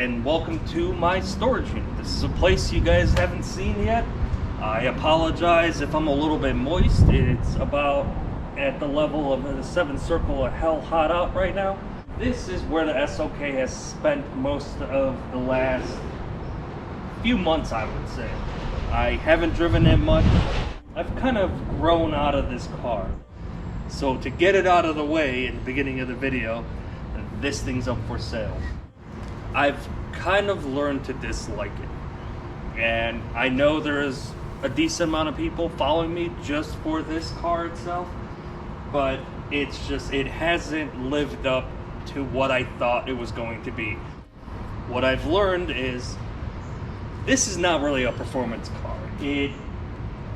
and welcome to my storage unit. This is a place you guys haven't seen yet. I apologize if I'm a little bit moist. It's about at the level of the seventh circle of hell hot out right now. This is where the SOK has spent most of the last few months, I would say. I haven't driven it much. I've kind of grown out of this car. So to get it out of the way in the beginning of the video, this thing's up for sale. I've kind of learned to dislike it. And I know there's a decent amount of people following me just for this car itself, but it's just, it hasn't lived up to what I thought it was going to be. What I've learned is this is not really a performance car. It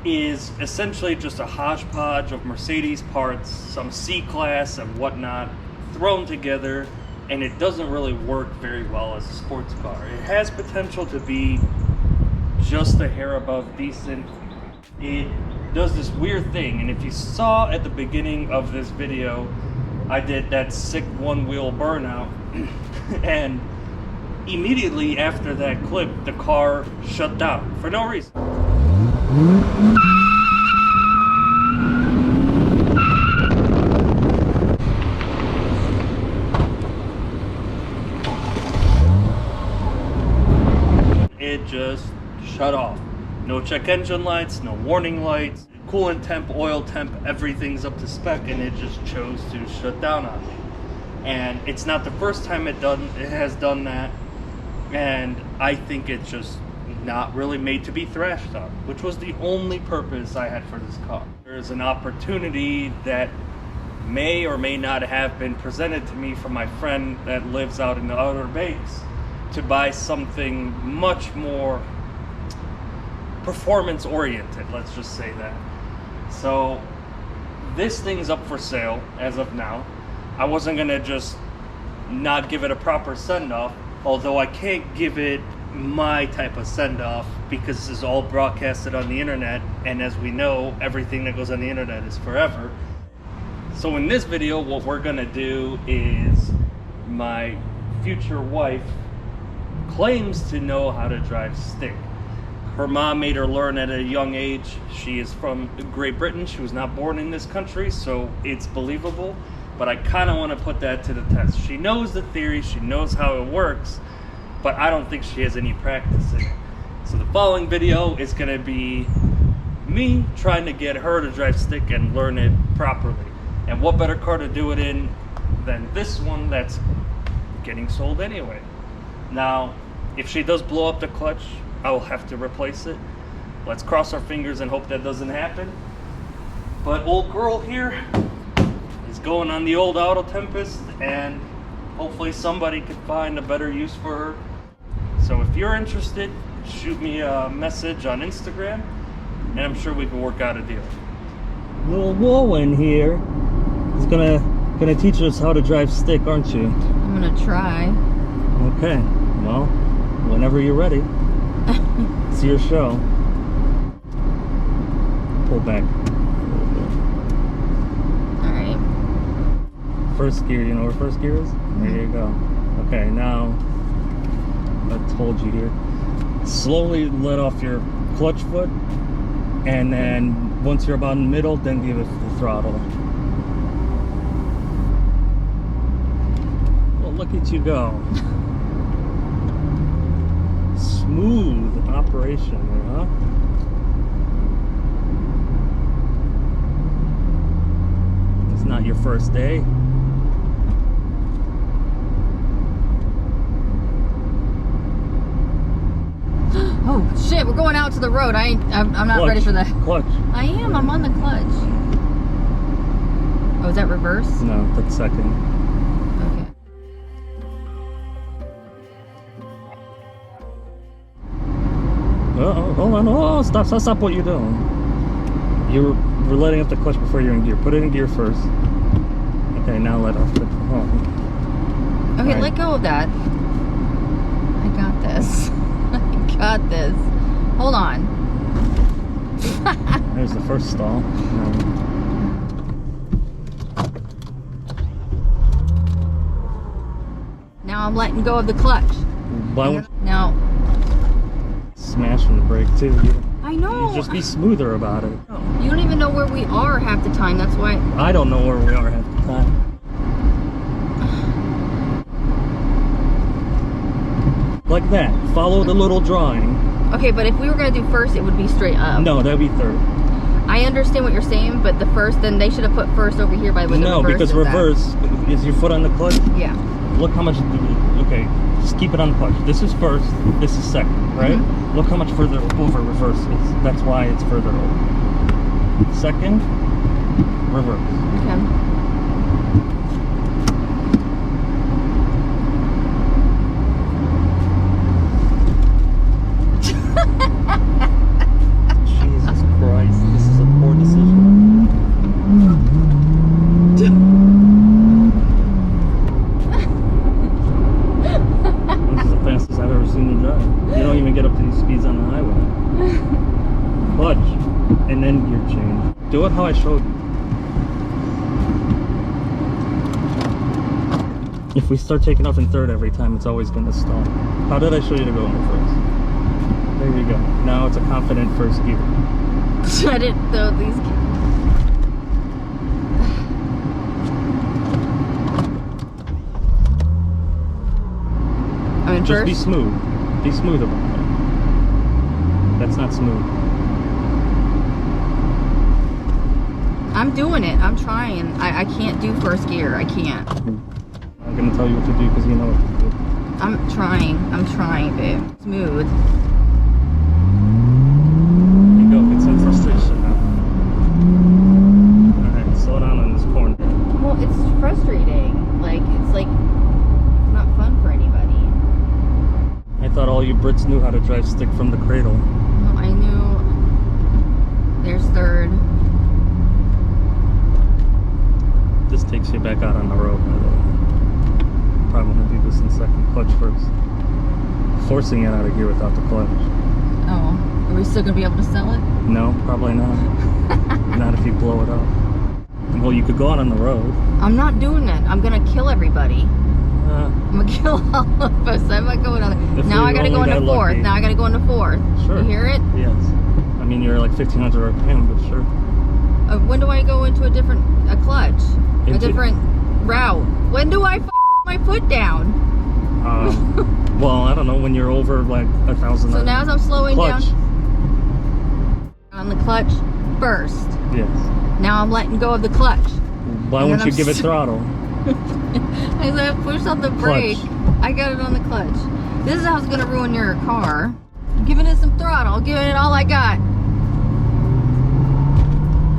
is essentially just a hodgepodge of Mercedes parts, some C-Class and whatnot thrown together, and it doesn't really work very well as a sports car. It has potential to be just a hair above decent. It does this weird thing, and if you saw at the beginning of this video, I did that sick one-wheel burnout, and immediately after that clip, the car shut down for no reason. It just shut off. No check engine lights, no warning lights, coolant temp, oil temp, everything's up to spec, and it just chose to shut down on me. And it's not the first time it has done that, and I think it's just not really made to be thrashed on, which was the only purpose I had for this car. There's an opportunity that may or may not have been presented to me from my friend that lives out in the Outer Banks to buy something much more performance oriented, let's just say that. So this thing's up for sale as of now. I wasn't gonna just not give it a proper send-off, although I can't give it my type of send-off because this is all broadcasted on the internet, and as we know, everything that goes on the internet is forever. So in this video, what we're gonna do is, my future wife claims to know how to drive stick. Her mom made her learn at a young age. She is from Great Britain. She was not born in this country, so it's believable. But I kind of want to put that to the test. She knows the theory, she knows how it works, but I don't think she has any practice in it. So the following video is going to be me trying to get her to drive stick and learn it properly. And what better car to do it in than this one that's getting sold anyway. Now, if she does blow up the clutch, I'll have to replace it. Let's cross our fingers and hope that doesn't happen. But old girl here is going on the old Auto Tempest, and hopefully somebody can find a better use for her. So if you're interested, shoot me a message on Instagram, and I'm sure we can work out a deal. Little Woolin here is gonna teach us how to drive stick, aren't you? I'm gonna try. Okay, well, whenever you're ready. It's your show. Pull back. Alright. First gear, you know where first gear is? Mm-hmm. There you go. Okay, now, I told you here. Slowly let off your clutch foot, and then once you're about in the middle, then give it the throttle. Well, look at you go. Smooth operation there, huh? It's not your first day. Oh shit, we're going out to the road. I'm not Clutch. ready for that. Clutch. I am, I'm on the clutch. Oh, is that reverse? No, that's second. Okay. Hold on, oh, stop what you're doing. You're letting off the clutch before you're in gear. Put it in gear first. Okay, now let off the, Okay, right. let go of that. I got this. I got this. Hold on. There's the first stall. Now I'm letting go of the clutch. Why would Now, smashing the brake too? I know. You just be smoother about it. You don't even know where we are half the time. That's why. I don't know where we are half the time. Like that. Follow the little drawing. Okay, but if we were gonna do first, it would be straight up. No, that'd be third. I understand what you're saying, but the first, then they should have put first over here by where the No, reverse because is at. reverse is your foot on the clutch. Yeah. Look how much. Okay, just keep it on the clutch. This is first. This is second, right? Mm-hmm. Look how much further over reverse is. That's why it's further over. Second, reverse. Okay. Jesus Christ, this is a poor decision. This is the fastest I've ever seen you drive. You don't even get up to these speeds on the highway. Clutch, and then gear change. Do it how I showed you. If we start taking off in third every time, it's always going to stall. How did I show you to go in the first? There you go. Now it's a confident first gear. I didn't throw these. I mean, Just first. be smooth. Be smooth about it. That's not smooth. I'm doing it. I'm trying. I can't do first gear. I can't. I'm going to tell you what to do because you know what to do. I'm trying, babe. Smooth. There you go. Get some frustration now. Alright, slow down on this corner. Well, it's frustrating. It's not fun for anybody. I thought all you Brits knew how to drive stick from the cradle. Well, I knew. There's third. This takes you back out on the road, by the way. Probably want to do this in second. Clutch first. Forcing it out of gear without the clutch. Oh, are we still gonna be able to sell it? No, probably not. Not if you blow it up. Well, you could go out on the road. I'm not doing it. I'm gonna kill everybody. I'm gonna kill all of us. I'm not going on. Now I gotta go into fourth. Lucky. Now I gotta go into fourth. Sure. You hear it? Yes. I mean, you're like 1500 RPM, but sure. When do I go into a clutch? A Into- different route? When do I my foot down? Well, I don't know, when you're over like 1,000. So now as I'm slowing clutch. down on the clutch first. Yes. Now I'm letting go of the clutch. Why And won't then you I'm give it throttle? As I push on the brake, I got it on the clutch. This is how it's gonna ruin your car. I'm giving it some throttle, giving it all I got.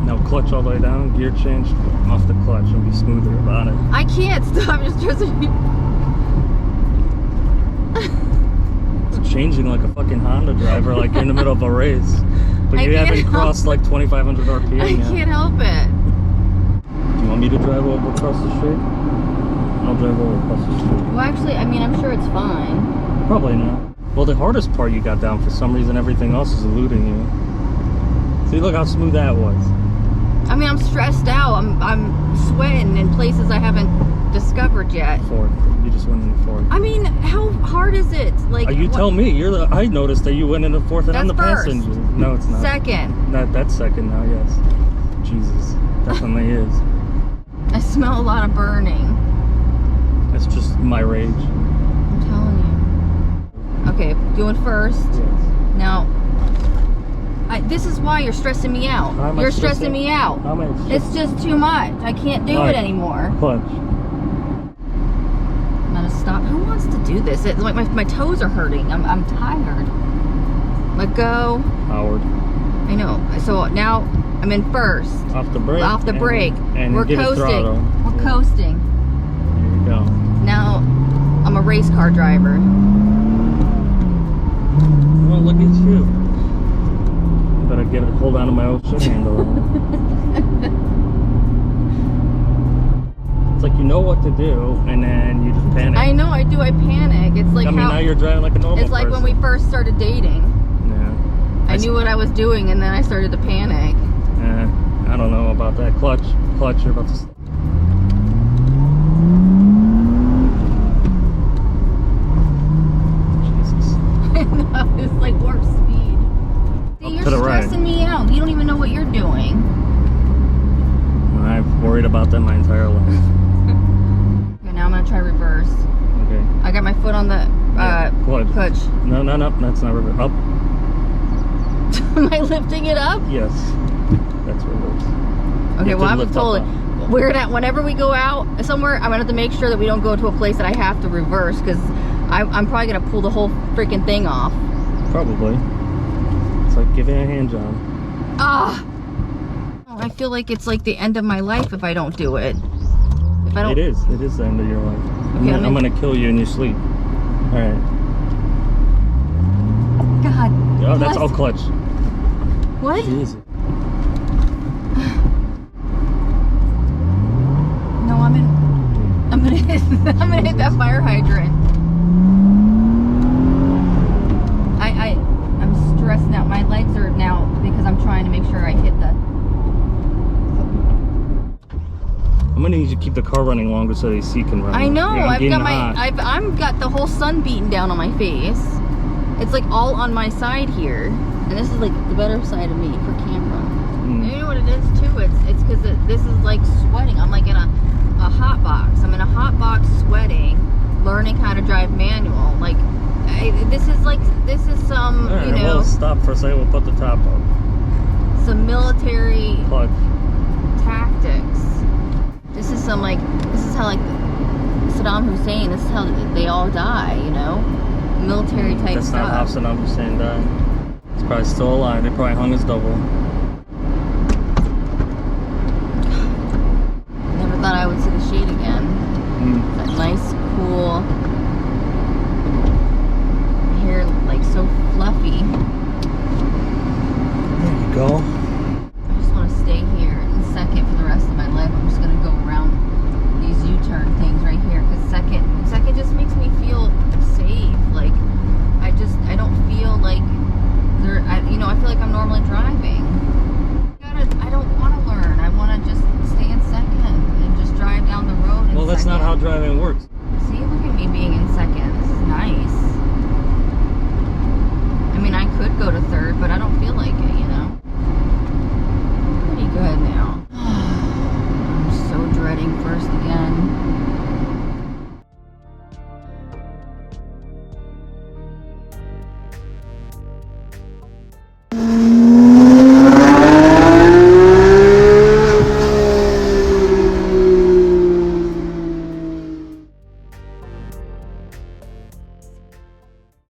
Now clutch all the way down, gear change off the clutch, and be smoother about it. I can't stop just It's changing like a fucking Honda driver, like you're in the middle of a race. But you haven't crossed like 2,500 RPM I yet. can't help it. Do you want me to drive over across the street? I'll drive over across the street. Well, actually, I mean, I'm sure it's fine. Probably not. Well, the hardest part you got down, for some reason, everything else is eluding you. See, look how smooth that was. I mean, I'm stressed out. I'm sweating in places I haven't discovered yet. Fourth. You just went in the fourth. I mean, how hard is it? Like, You tell me. I noticed that you went in the fourth and I'm the That's first. passenger. No, it's not. Second. That's second now, yes. Jesus. Definitely is. I smell a lot of burning. That's just my rage. I'm telling you. Okay, going first. Yes. Now, this is why you're stressing me out. How am I You're stressing? stressing me out. How am I It's just too much. I can't do it anymore. Clutch. I'm gonna stop. Who wants to do this? It's like my toes are hurting. I'm tired. Let go. Howard. I know. So now I'm in first. Off the brake. Off the brake. And We're give it coasting. throttle. We're coasting. There you go. Now I'm a race car driver. Well, look at you. Better hold on to my old shit handle. It's like you know what to do, and then you just panic. I know I do. I panic. It's like now you're driving like a normal It's like person. when we first started dating. Yeah. I knew what I was doing, and then I started to panic. I don't know about that. Clutch, you're about to. No, it's like warp speed. See, Up you're to the right. stressing me out. You don't even know what you're doing. I've worried about that my entire life. Okay, now I'm gonna try reverse. Okay. I got my foot on the clutch. No, that's not reverse. Up. Am I lifting it up? Yes. That's reverse. Okay, well, I was told whenever we go out somewhere, I'm gonna have to make sure that we don't go to a place that I have to reverse, because I'm probably gonna pull the whole freaking thing off. Probably. It's like giving a hand job. Ah! Oh, I feel like it's like the end of my life if I don't do it. If I don't. It is the end of your life. Okay, I'm gonna kill you in your sleep. All right. God. Oh, that's all clutch. What? Jesus. No, I'm gonna hit that fire hydrant. I'm stressing out. My legs are now because I'm trying to make sure I hit the. I'm gonna need you to keep the car running longer so the AC can run. I know. Yeah, I've got the whole sun beaten down on my face. It's like all on my side here, and this is like the better side of me for camera. You know what it is too? It's because this is like sweating. I'm like in a hot box. I'm in a hot box sweating, learning how to drive manual. Like this is some All right, you know. Well, stop for a second. We'll put the top up. Some military Clutch. tactics. This is how like Saddam Hussein. This is how they all die. You know, military type That's stuff. not how Saddam Hussein died. He's probably still alive. They probably hung his double. Never thought I would see the shade again. That nice, cool hair, like so fluffy. There you go. I just want to stay here in second for the rest of my life. I'm just gonna go around these U-turn things right here, because second just makes me feel safe. Like I don't feel like I feel like I'm normally driving. I don't want to learn. I want to just stay in second and just drive down the road. Well, that's not how driving works. See, look at me being in second. This is nice. I mean, I could go to third, but I don't feel like it, you know? Pretty good now. I'm so dreading first again.